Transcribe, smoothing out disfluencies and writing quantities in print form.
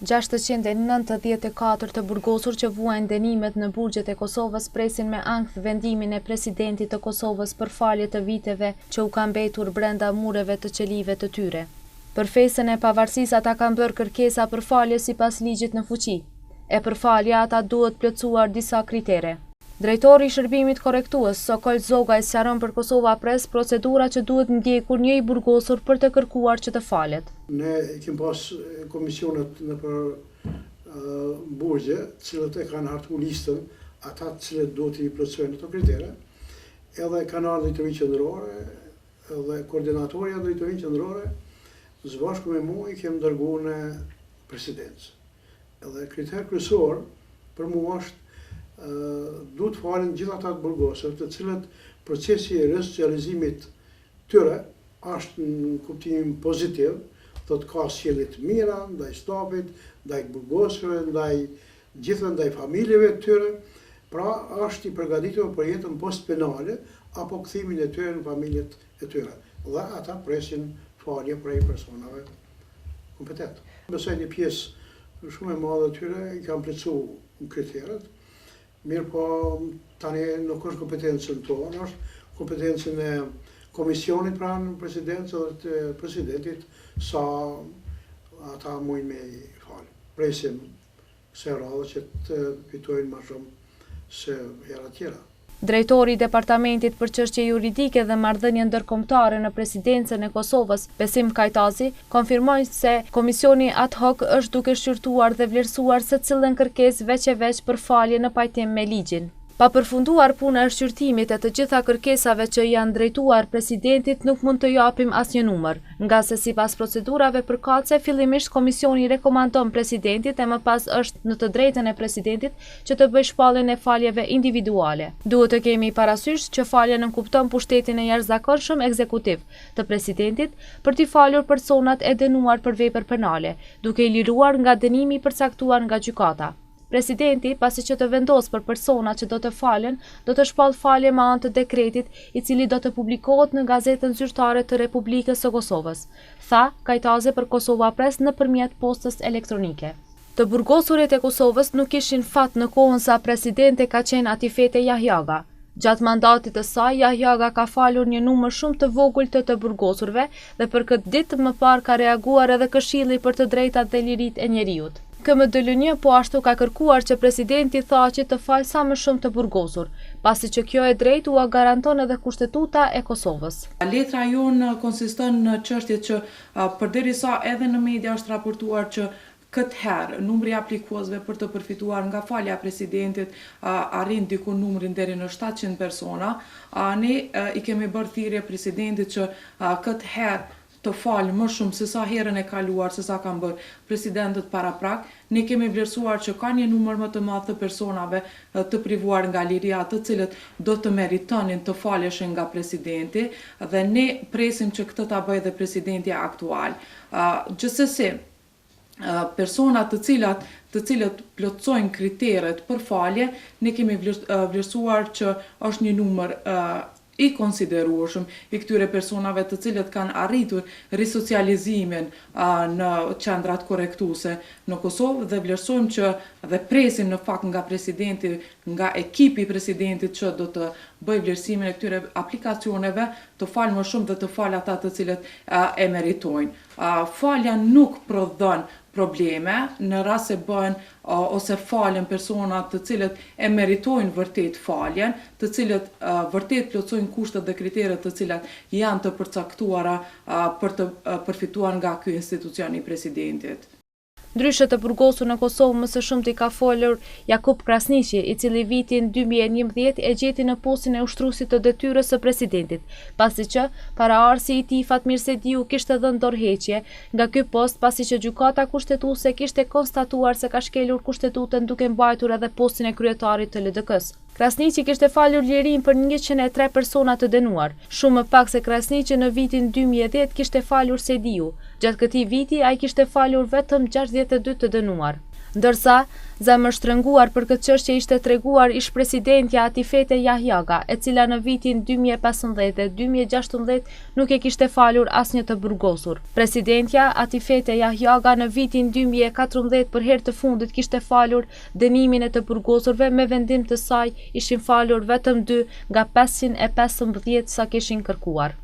694 të burgosur që vuajnë dënimet në burgjet e Kosovës presin me ankth vendimin e presidentit të Kosovës për falje të viteve që u kanë mbetur brenda mureve të qelive të tyre. Për fesën e pavarësisë ata kanë bërë kërkesa për falje sipas ligjit në fuqi. E për falje ata duhet plotësuar disa kritere. Drejtori i shërbimit korrektues Sokol Zogaj sqaron për Kosova Press procedura që duhet ndjekur një i burgosur për të kërkuar që të falet. Ne kemi pas komisionet në për burgje, cilët e kanë hartu listën ata cilët duhet i plotësojnë ato kritere, edhe kanali drejtorisë qendrore, edhe koordinatorja drejtorisë qendrore, së bashku me mua i kemi dërguar në presidencë. Edhe kriter kryesor për mua është duhet falen gjithë ata të burgosur, të cilët procesi i resocializimit tyre është në kuptimin pozitiv, do të ka sjellje të mira ndaj stafit, ndaj burgosurve, ndaj familjeve të tyre, pra është i përgatitur për jetën post-penale apo kthimin e tyre në familjet e tyre. Dhe ata presin falje prej personave kompetent. Besoj një pjesë shumë e madhe të tyre i kanë plotësuar kriteret. Mirë po tani nuk është kompetencën tonë, është kompetencën e komisionit pranë presidencë dhe të presidentit sa ata mujnë me i falë. Presim se radhë që të fitojnë më shumë se hera tjera. Drejtori i Departamentit për çështje juridike dhe marrëdhënie ndërkombëtare në Presidencën e Kosovës, Besim Kajtazi, konfirmoi se komisioni ad hoc është duke shqyrtuar dhe vlerësuar secilën kërkesë veç e veç për falje në pajtim me ligjin. Pa përfunduar puna e shqyrtimit e të gjitha kërkesave që janë drejtuar presidentit, nuk mund të japim asnjë numër, nga se sipas procedurave përkatëse fillimisht komisioni rekomandon presidentit e më pas është në të drejtën e presidentit që të bëjë shpalljen e faljeve individuale. Duhet të kemi parasysh që falja nënkupton pushtetin e jashtëzakonshëm ekzekutiv të presidentit për t'i falur personat e dënuar për vepër penale, duke i liruar nga dënimi i përcaktuar nga gjykata. Presidenti, pasi që të vendos për persona që do të falen, do të shpall falje me anë të dekretit, i cili do të publikohet në Gazetën Zyrtare të Republikës së Kosovës, tha Kajtazi për Kosova Press nëpërmjet postës elektronike. Të burgosurit e Kosovës nuk kishin fat në kohën sa presidente ka qenë Atifete Jahjaga. Gjatë mandatit të saj, Jahjaga ka falur një numër shumë të vogël të burgosurve dhe për këtë ditë më parë ka reaguar edhe Këshilli për të drejtat dhe liritë e njeriut. KMDL-një po ashtu ka kërkuar që presidenti Thaçi të falë sa më shumë të burgosur, pasi që kjo e drejtë u garanton edhe kushtetuta e Kosovës. Letra jonë konsiston në çështje që përderisa edhe në media është raportuar që këtë herë numri i aplikuesve për të përfituar nga falja e presidentit arrin diku numrin deri në 700 persona, ne i kemi bërë thirrje presidentit që këtë herë të falë më shumë se sa herën e kaluar, se sa kanë bërë presidentët paraprak. Ne kemi vlerësuar që ka një numër më të madh të personave të privuar nga liria, të cilët do të meritonin të faleshin nga presidenti dhe ne presim që këtë ta bëjë dhe presidenti aktual. Gjithsesi, personat të cilët plotësojnë kriteret për falje, ne kemi vlerësuar që është një numër i konsiderueshëm i këtyre personave të cilët kanë arritur risocializimin në qendrat korrektuese në Kosovë dhe vlerësojmë që dhe presim në fakt nga presidenti, nga ekipi i presidentit që do të bëjë vlerësimin e këtyre aplikacioneve, të falë më shumë dhe të falë ata të cilët e meritojnë. Falja nuk prodhon probleme në rast se bëhen ose falen persona të cilët e meritojnë vërtet faljen, të cilët vërtet plotësojnë kushtet dhe kriteret të cilat janë të përcaktuara për të përfituar nga ky institucion i presidentit. Ndryshe të burgosur në Kosovë më së shumti ka folur Jakub Krasniqi, i cili vitin 2011 e gjeti në postin e ushtruesit të detyrës së presidentit, pasi që paraardhësi i tij Fatmir Sediu kishte dhënë dorëheqje nga ky post pasi që gjykata kushtetuese kishte konstatuar se ka shkelur kushtetuesen duke mbajtur edhe postin e kryetarit të LDK-s. Krasniqi kishte falur lirin për 103 persona të dënuar, shumë më pak se Krasniqi në vitin 2010 kishte falur Sediu. Gjatë këtij viti ai kishte falur vetëm 62 të dënuar. Ndërsa, zemër shtrënguar për këtë çështje ishte treguar ish presidentja Atifete Jahjaga, e cila në vitin 2015 dhe 2016 nuk e kishte falur asnjë të burgosur. Presidentja Atifete Jahjaga në vitin 2014 për herë të fundit kishte falur dënimin e të burgosurve, me vendim të saj ishin falur vetëm 2 nga 515 sa kishin kërkuar.